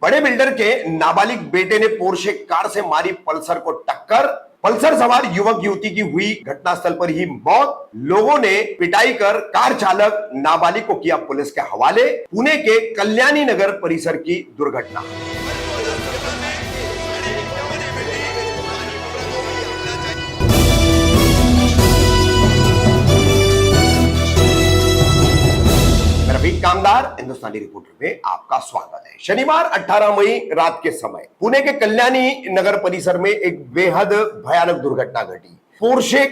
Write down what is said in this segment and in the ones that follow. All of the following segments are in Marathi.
बड़े बिल्डर के नाबालिग बेटे ने पोर्शे कार से मारी पल्सर को टक्कर। पल्सर सवार युवक युवती की हुई घटनास्थल पर ही मौत। लोगों ने पिटाई कर कार चालक नाबालिग को किया पुलिस के हवाले। पुणे के कल्याणी नगर परिसर की दुर्घटना। रफीक कामदार हिंदुस्तानी रिपोर्टर में आपका स्वागत है। शनिवार 18 मई रात के समय पुणे के कल्याणी नगर परिसर में एक बेहद भयानक दुर्घटना घटी। पोर्शे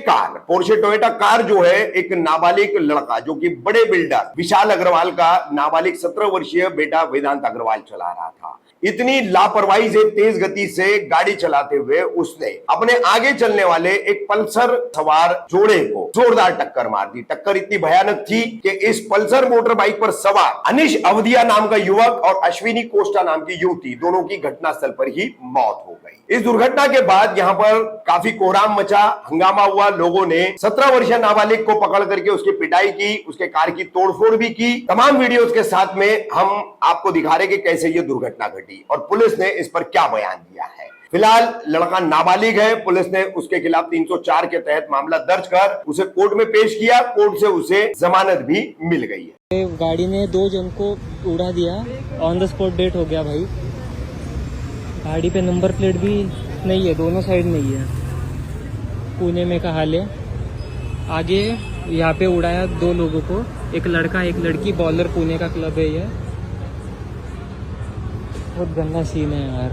टोयोटा कार जो है, एक नाबालिग लड़का जो कि बड़े बिल्डर विशाल अग्रवाल का नाबालिग 17 वर्षीय बेटा वेदांत अग्रवाल चला रहा था। इतनी लापरवाही से तेज गति से गाड़ी चलाते हुए उसने अपने आगे चलने वाले एक पल्सर सवार जोड़े को जोरदार टक्कर मार दी। टक्कर इतनी भयानक थी कि इस पल्सर मोटर बाइक पर सवार अनिश अवधिया नाम का युवक और अश्विनी कोस्टा नाम की युवती, दोनों की घटनास्थल पर ही मौत हो गई। इस दुर्घटना के बाद यहाँ पर काफी कोहराम मचा, हंगामा हुआ। लोगों ने 17 वर्षीय नाबालिग को पकड़ करके उसकी पिटाई की, उसके कार की तोड़फोड़ भी की। तमाम वीडियोस के साथ में हम आपको दिखा रहे कि कैसे ये दुर्घटना घटी और पुलिस ने इस पर क्या बयान दिया है। फिलहाल लड़का नाबालिग है। पुलिस ने उसके खिलाफ 304 के तहत मामला दर्ज कर उसे कोर्ट में पेश किया। कोर्ट से उसे जमानत भी मिल गई है। गाड़ी ने 2 जन को उड़ा दिया, ऑन द स्पॉट डेथ हो गया भाई। गाड़ी पे नंबर प्लेट भी नहीं है, दोनों साइड नहीं है। पुणे में का हाल है। आगे यहाँ पे उड़ाया 2 लोगों को, एक लड़का एक लड़की। बॉलर पुणे का क्लब है ये। बहुत गंदा सीन है यार।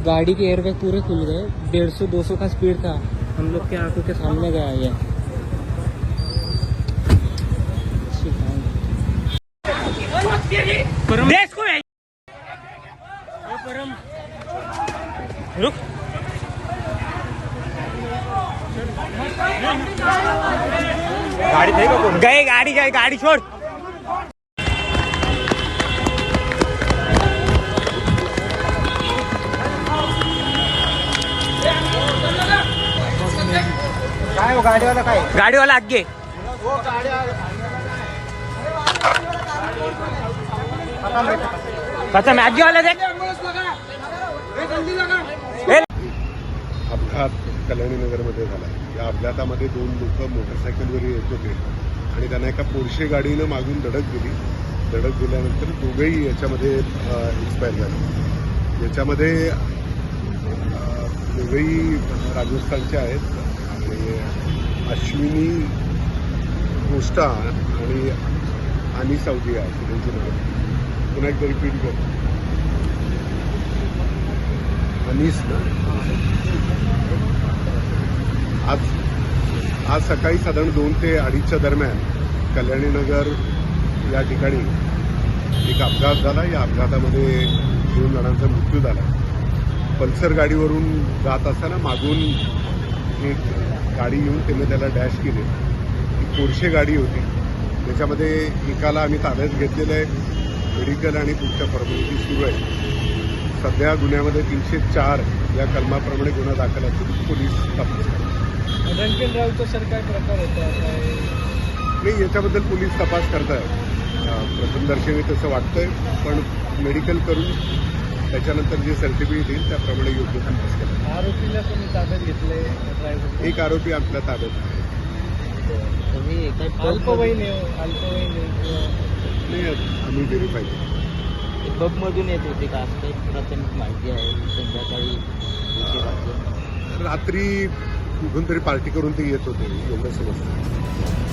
गाड़ी के एयरबैग पूरे खुल गए। 150-200 का स्पीड था, हम लोग के आंखों के सामने गया ये। रुक गाड़ी थे गए, गाड़ी छोड़। काय वो गाड़ी वाला आगे खत्म है। आगे वाला देख। अपघात कल्याणी नगरमध्ये झाला। या अपघातामध्ये 2 लोक मोटरसायकलवर येत होते आणि त्यांना एका पोर्शे गाडीनं मागून धडक दिली. धडक दिल्यानंतर दोघेही याच्यामध्ये एक्सपायर झाले। याच्यामध्ये दोघेही राजस्थानचे आहेत आणि अश्विनी कोस्टा आणि अनिश अवधिया त्यांची नाव पुन्हा एकदा रिपीट करतो। अनिश ना आज सकाळी साधारण 2 ते 2:30च्या दरम्यान कल्याणी नगर या ठिकाणी एक अपघात झाला। या अपघातामध्ये 2 जणांचा मृत्यू झाला। पल्सर गाडीवरून जात असताना मागून एक गाडी येऊन त्याने त्याला डॅश केले। ही पोर्शे गाडी होती। त्याच्यामध्ये एकाला आम्ही ताब्यात घेतलेलं आहे। मेडिकल आणि पुढच्या फॉर्मॅलिटी सुरू आहे। सध्या गुन्ह्यामध्ये 304 या कलमाप्रमाणे गुन्हा दाखल असून पोलीस तपास करतात। ड्रंकन ड्राईव्हचा सर काय प्रकार होता? नाही, याच्याबद्दल पोलीस तपास करतायत। प्रथमदर्शनी तसं वाटतंय, पण मेडिकल करून त्याच्यानंतर जे सर्टिफिकेट येईल त्याप्रमाणे योग्य तपास केला। आरोपीला तुम्ही ताब्यात घेतले? ड्रायव्हर एक आरोपी आपल्या ताब्यात आहे। अल्पवयीन नाही, आम्ही व्हेरीफाय केलं। पबमधून येत होते का असं काही प्राथमिक माहिती आहे? संध्याकाळी रात्री कुठून तरी पार्टी करून ते येत होते एवढं समजतं।